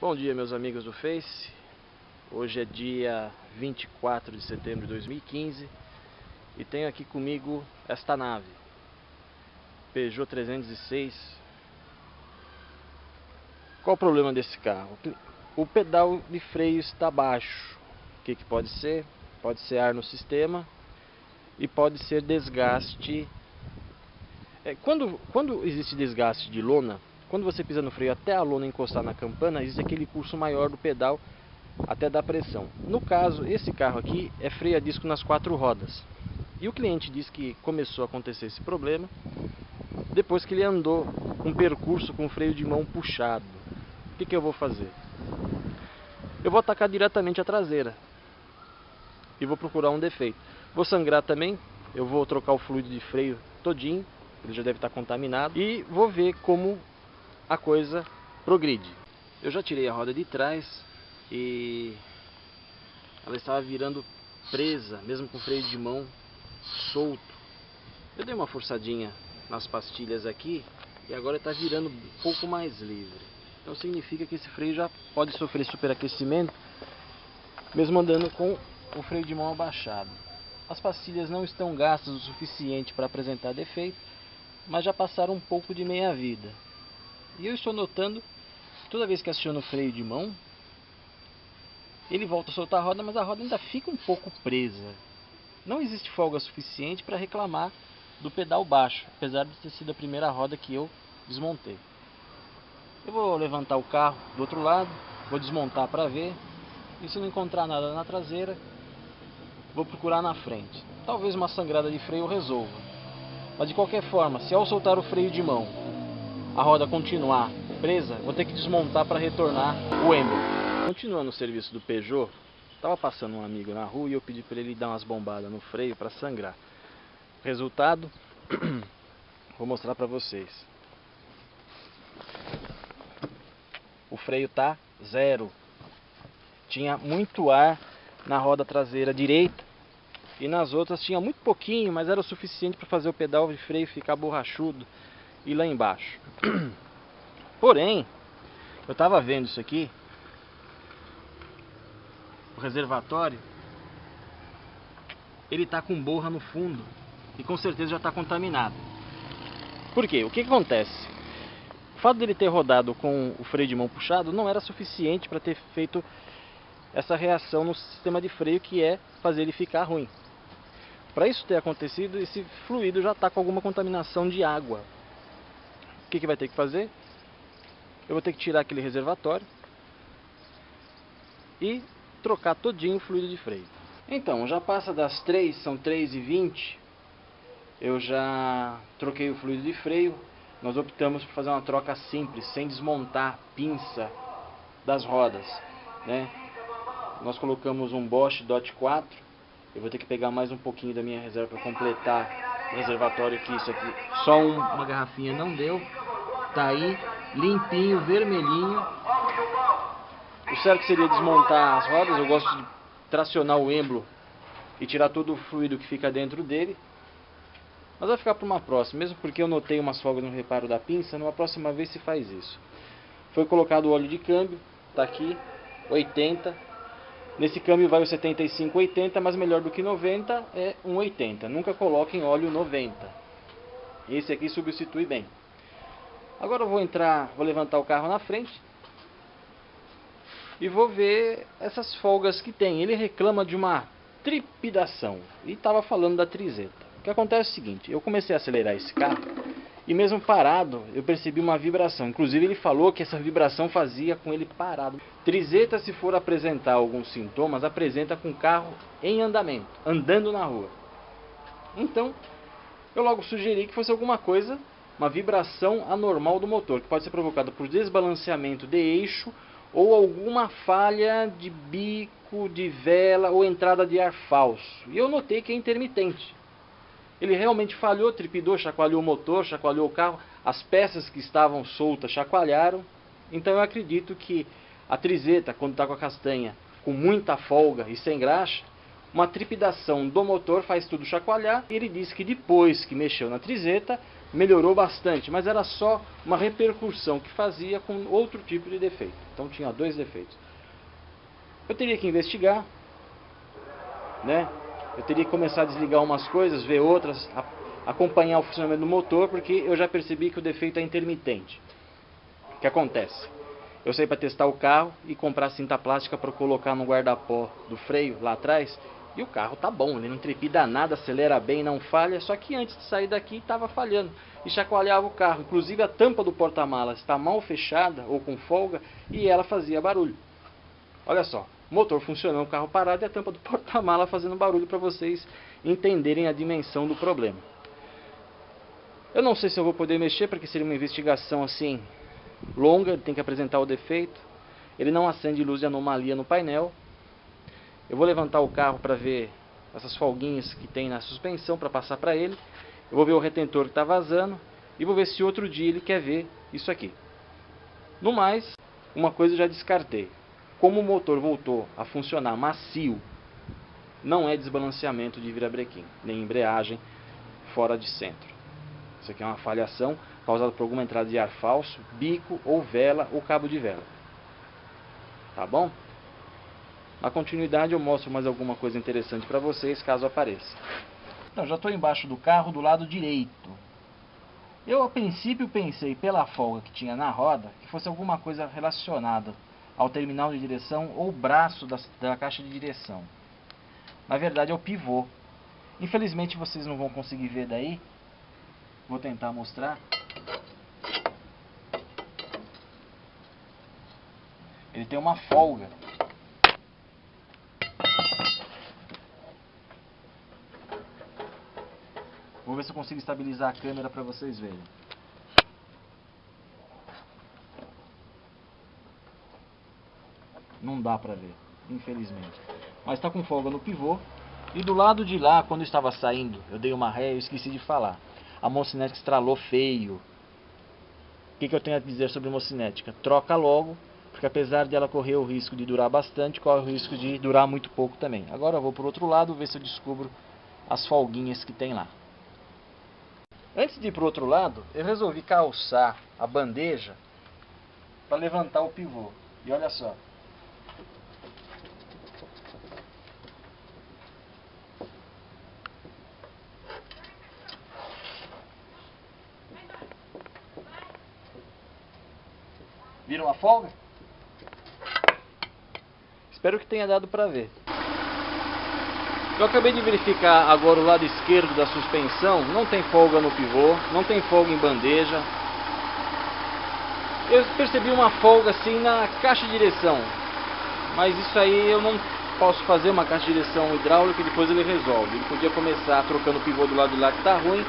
Bom dia, meus amigos do Face. Hoje é dia 24 de setembro de 2015 e tenho aqui comigo esta nave Peugeot 306. Qual o problema desse carro? O pedal de freio está baixo. O que pode ser? Pode ser ar no sistema e pode ser desgaste. Quando existe desgaste de lona, quando você pisa no freio até a lona encostar na campana, existe aquele curso maior do pedal até dar pressão. No caso, esse carro aqui é freio a disco nas 4 rodas. E o cliente disse que começou a acontecer esse problema depois que ele andou um percurso com freio de mão puxado. O que eu vou fazer? Eu vou atacar diretamente a traseira e vou procurar um defeito. Vou sangrar também, eu vou trocar o fluido de freio todinho, ele já deve estar contaminado, e vou ver como a coisa progride. Eu já tirei a roda de trás e ela estava virando presa, mesmo com freio de mão solto. Eu dei uma forçadinha nas pastilhas aqui e agora está virando um pouco mais livre. Então significa que esse freio já pode sofrer superaquecimento, mesmo andando com o freio de mão abaixado. As pastilhas não estão gastas o suficiente para apresentar defeito, mas já passaram um pouco de meia vida. E eu estou notando que toda vez que aciono o freio de mão, ele volta a soltar a roda, mas a roda ainda fica um pouco presa. Não existe folga suficiente para reclamar do pedal baixo, apesar de ter sido a primeira roda que eu desmontei. Eu vou levantar o carro do outro lado, vou desmontar para ver, e se não encontrar nada na traseira, vou procurar na frente. Talvez uma sangrada de freio resolva. Mas de qualquer forma, se ao soltar o freio de mão a roda continuar presa, vou ter que desmontar para retornar o êmbolo. Continuando o serviço do Peugeot, estava passando um amigo na rua e eu pedi para ele dar umas bombadas no freio para sangrar. Resultado, vou mostrar para vocês. O freio tá zero. Tinha muito ar na roda traseira direita e nas outras tinha muito pouquinho, mas era o suficiente para fazer o pedal de freio ficar borrachudo e lá embaixo. Porém, eu estava vendo isso aqui, o reservatório, ele está com borra no fundo e com certeza já está contaminado. Por quê? O que acontece? O fato dele ter rodado com o freio de mão puxado não era suficiente para ter feito essa reação no sistema de freio, que é fazer ele ficar ruim. Para isso ter acontecido, esse fluido já está com alguma contaminação de água. O que vai ter que fazer? Eu vou ter que tirar aquele reservatório e trocar todinho o fluido de freio. Então, já passa das 3, são 3h20. Eu já troquei o fluido de freio. Nós optamos por fazer uma troca simples, sem desmontar a pinça das rodas, né? Nós colocamos um Bosch DOT 4. Eu vou ter que pegar mais um pouquinho da minha reserva para completar o reservatório, que isso aqui, só uma garrafinha não deu. Tá aí, limpinho, vermelhinho. O certo seria desmontar as rodas. Eu gosto de tracionar o êmbolo e tirar todo o fluido que fica dentro dele. Mas vai ficar para uma próxima, mesmo porque eu notei umas folgas no reparo da pinça. Numa próxima vez se faz isso. Foi colocado o óleo de câmbio, tá aqui, 80. Nesse câmbio vai o 75-80, mas melhor do que 90 é um 80. Nunca coloquem óleo 90. Esse aqui substitui bem. Agora eu vou levantar o carro na frente e vou ver essas folgas que tem. Ele reclama de uma trepidação e estava falando da trizeta. O que acontece é o seguinte: eu comecei a acelerar esse carro e mesmo parado eu percebi uma vibração. Inclusive ele falou que essa vibração fazia com ele parado. Trizeta, se for apresentar alguns sintomas, apresenta com o carro em andamento, andando na rua. Então eu logo sugeri que fosse alguma coisa, uma vibração anormal do motor, que pode ser provocada por desbalanceamento de eixo ou alguma falha de bico, de vela ou entrada de ar falso. E eu notei que é intermitente. Ele realmente falhou, trepidou, chacoalhou o motor, chacoalhou o carro, as peças que estavam soltas chacoalharam. Então eu acredito que a trizeta, quando está com a castanha com muita folga e sem graxa, uma trepidação do motor faz tudo chacoalhar. Ele disse que depois que mexeu na trizeta, melhorou bastante, mas era só uma repercussão que fazia com outro tipo de defeito. Então tinha dois defeitos. Eu teria que investigar, né? Eu teria que começar a desligar umas coisas, ver outras, acompanhar o funcionamento do motor, porque eu já percebi que o defeito é intermitente. O que acontece? Eu saí para testar o carro e comprar cinta plástica para colocar no guarda-pó do freio lá atrás, e o carro tá bom, ele não trepida nada, acelera bem, não falha, só que antes de sair daqui estava falhando e chacoalhava o carro. Inclusive a tampa do porta-malas está mal fechada ou com folga e ela fazia barulho. Olha só, motor funcionando, o carro parado e a tampa do porta-mala fazendo barulho, para vocês entenderem a dimensão do problema. Eu não sei se eu vou poder mexer, porque seria uma investigação assim longa, ele tem que apresentar o defeito. Ele não acende luz de anomalia no painel. Eu vou levantar o carro para ver essas folguinhas que tem na suspensão, para passar para ele. Eu vou ver o retentor que está vazando e vou ver se outro dia ele quer ver isso aqui. No mais, uma coisa eu já descartei. Como o motor voltou a funcionar macio, não é desbalanceamento de virabrequim, nem embreagem fora de centro. Isso aqui é uma falhação causada por alguma entrada de ar falso, bico ou vela ou cabo de vela. Tá bom? Na continuidade eu mostro mais alguma coisa interessante para vocês, caso apareça. Então, já estou embaixo do carro do lado direito. Eu a princípio pensei, pela folga que tinha na roda, que fosse alguma coisa relacionada ao terminal de direção ou braço da caixa de direção. Na verdade é o pivô. Infelizmente vocês não vão conseguir ver daí. Vou tentar mostrar. Ele tem uma folga. Vou ver se eu consigo estabilizar a câmera para vocês verem. Não dá para ver, infelizmente. Mas está com folga no pivô. E do lado de lá, quando eu estava saindo, eu dei uma ré e eu esqueci de falar. A mocinética estralou feio. O que eu tenho a dizer sobre mocinética? Troca logo, porque apesar de ela correr o risco de durar bastante, corre o risco de durar muito pouco também. Agora eu vou para o outro lado, ver se eu descubro as folguinhas que tem lá. Antes de ir para o outro lado, eu resolvi calçar a bandeja para levantar o pivô. E olha só. Viram a folga? Espero que tenha dado para ver. Eu acabei de verificar agora o lado esquerdo da suspensão. Não tem folga no pivô, não tem folga em bandeja. Eu percebi uma folga assim na caixa de direção, mas isso aí eu não posso fazer. Uma caixa de direção hidráulica e depois ele resolve. Ele podia começar trocando o pivô do lado de lá que está ruim.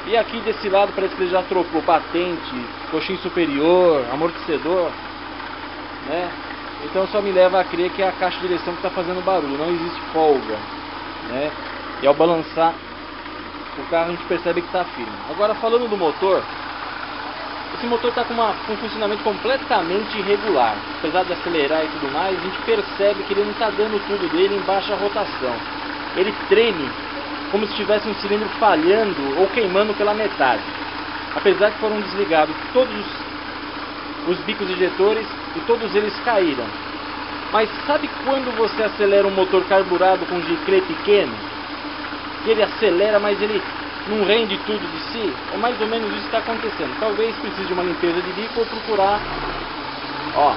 E aqui desse lado parece que ele já trocou batente, coxim superior, amortecedor, né? Então só me leva a crer que é a caixa de direção que está fazendo barulho, não existe folga, né? E ao balançar o carro a gente percebe que está firme. Agora falando do motor, esse motor está com um funcionamento completamente irregular. Apesar de acelerar e tudo mais, a gente percebe que ele não está dando tudo dele em baixa rotação. Ele treme como se tivesse um cilindro falhando ou queimando pela metade. Apesar que foram desligados todos os bicos injetores e todos eles caíram. Mas sabe quando você acelera um motor carburado com giclê pequeno? Ele acelera, mas ele não rende tudo de si? É mais ou menos isso que está acontecendo. Talvez precise de uma limpeza de bico ou procurar... Ó,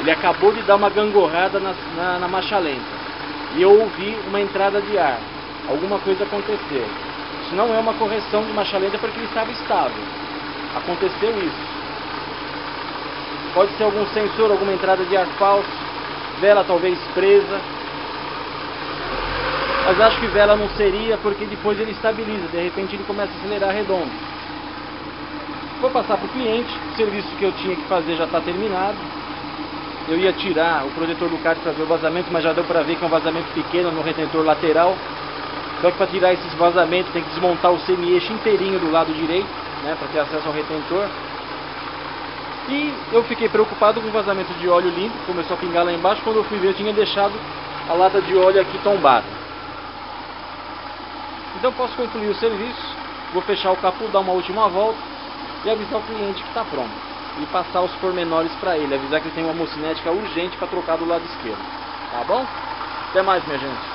ele acabou de dar uma gangorrada na marcha lenta. E eu ouvi uma entrada de ar. Alguma coisa aconteceu. Isso não é uma correção de marcha lenta porque ele estava estável. Aconteceu isso. Pode ser algum sensor, alguma entrada de ar falso, vela talvez presa. Mas acho que vela não seria, porque depois ele estabiliza, de repente ele começa a acelerar redondo. Vou passar para o cliente, o serviço que eu tinha que fazer já está terminado. Eu ia tirar o protetor do kart para ver o vazamento, mas já deu para ver que é um vazamento pequeno no retentor lateral. Só que para tirar esses vazamentos tem que desmontar o semi-eixo inteirinho do lado direito, né, para ter acesso ao retentor. E eu fiquei preocupado com o vazamento de óleo limpo, começou a pingar lá embaixo. Quando eu fui ver, eu tinha deixado a lata de óleo aqui tombada. Então posso concluir o serviço. Vou fechar o capô, dar uma última volta e avisar o cliente que está pronto. E passar os pormenores para ele, avisar que ele tem uma homocinética urgente para trocar do lado esquerdo. Tá bom? Até mais, minha gente.